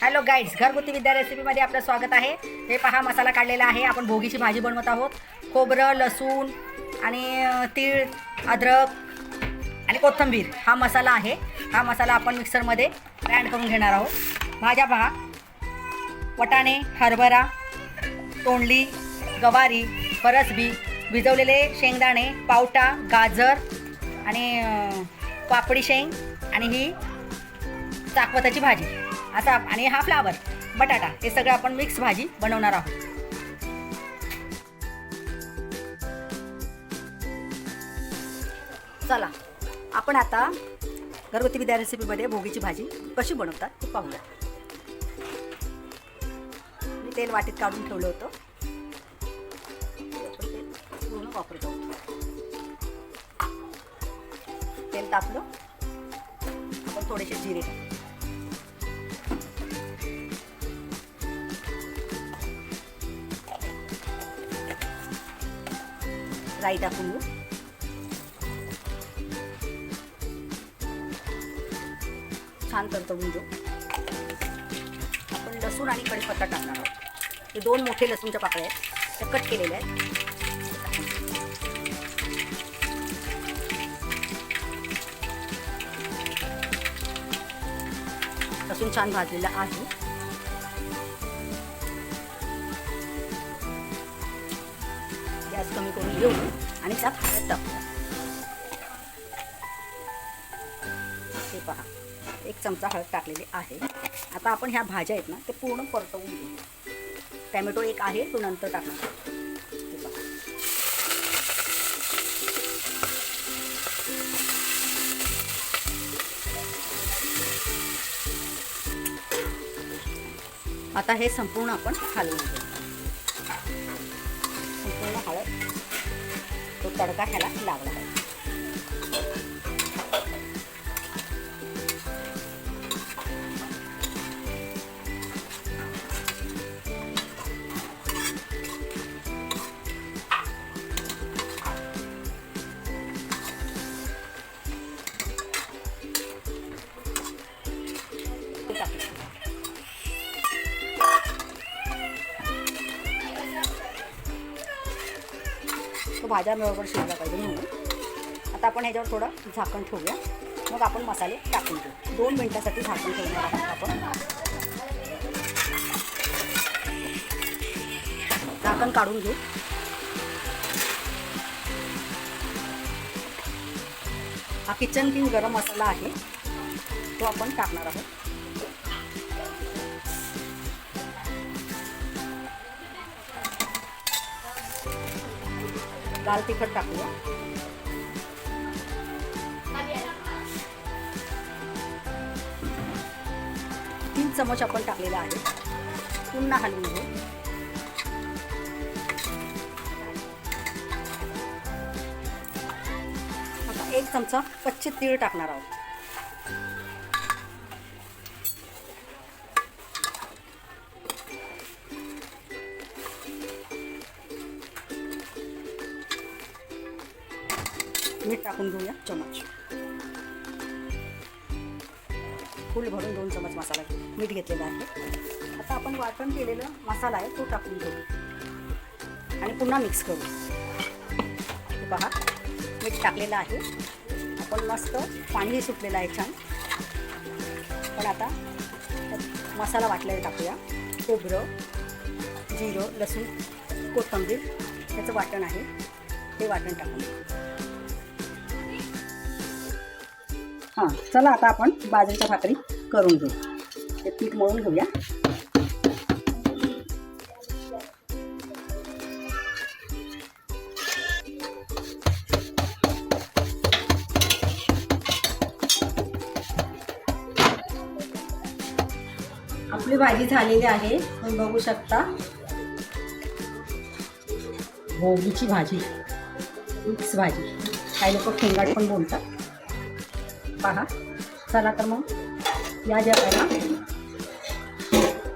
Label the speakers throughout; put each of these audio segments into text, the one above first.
Speaker 1: Hello guides, घरगुती विद्या रेसिपीमध्ये आपलं स्वागत आहे। हे पहा, मसाला काढलेला आहे। आपण भोगीची भाजी बनवत आहोत। खोबरं, लसूण आणि तीळ, अद्रक आणि कोथिंबीर हा मसाला आहे। हा मसाला आपण मिक्सरमध्ये ग्राइंड करून घेणार आहोत। भाज्या पहा, वटाणे, हरभरा, तोंडली, गवारी, फरसबी, भिजवलेले शेंगदाणे, पावटा, गाजर आणि पापडी शेंग आणि ही चाकवताची भाजी असा, आणि हा फ्लावर, बटाटा, हे सगळं आपण मिक्स भाजी बनवणार आहोत। चला आपण आता घरगुती विद्या रेसिपीमध्ये भोगीची भाजी कशी बनवतात ते पाहूया। मी तेल वाटीत काढून ठेवलं होतं, पूर्ण वापरत आहोत। तेल तापलं, आपण थोडेसे जिरे, राई टाकून घेऊ, छान परतवून घेऊ। आपण लसूण आणि कढीपत्ता टाकणार आहोत। हे 2 मोठे लसूणच्या पाकळ्या आहेत, त्या कट केलेल्या आहेत। लसूण छान भाजलेला आहे। गॅस कमी करून घेऊ आणि त्यात हळद टाकूया। हे पहा, 1 चमचा हळद टाकलेली आहे। आता आपण ह्या भाज्या आहेत ना, ते पूर्ण परतवून घेऊ। टॅमॅटो 1 आहे, तो नंतर टाकणार। हे पहा, आता हे संपूर्ण आपण हलवून घेऊ। संपूर्ण हळद, तो तडका ह्याला लागला आहे। तो भाज्या बरोबर शिजला पाहिजे म्हणून आता आपण ह्याच्यावर थोडं झाकण ठेवूया। मग आपण मसाले टाकून घेऊ। 2 मिनिटासाठी झाकण ठेवणार आहोत आपण। झाकण काढून घेऊ। हा किचन किंग गरम मसाला आहे, तो आपण टाकणार आहोत। लाल तिखट टाकूया। तीन चमच आपण टाकलेला आहे। पुन्हा हलवून घेऊ। आता 1 चमचा कच्चे तीळ टाकणार आहोत। मीठ टाकून घेऊया चमच, फुल भरून 2 चमच मसाला मीठ घेतलेला आहे। आता आपण वाटण केलेला मसाला आहे तो टाकून घेऊ आणि पुन्हा मिक्स करू। हे पहा, मीठ टाकलेलं आहे। आपण मस्त पाणी सुटलेलं आहे छान। पण आता मसाला वाटलेला टाकूया। खोबरं, जिरं, लसूण, कोथिंबीर याचं वाटण आहे, ते वाटण टाकून। हां, चला आता आपण बाजरीच्या भाकरी करून घेऊ। ते पीठ मळून घेऊया। आपली भाजी झालेली आहे, तुम्ही बघू शकता। भोगीची भाजी, मिक्स भाजी, काही लोक खेंगाट पण बोलतात। पहा, चला तर मग या जेवायला।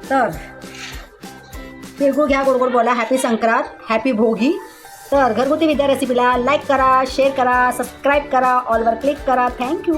Speaker 1: तर तिळगुळ घ्या, गोड गोड बोला, हॅपी संक्रांत, हॅपी भोगी। तर घरगुती विद्या रेसिपीला लाईक करा, शेअर करा, सबस्क्राईब करा, ऑलवर क्लिक करा। थँक्यू।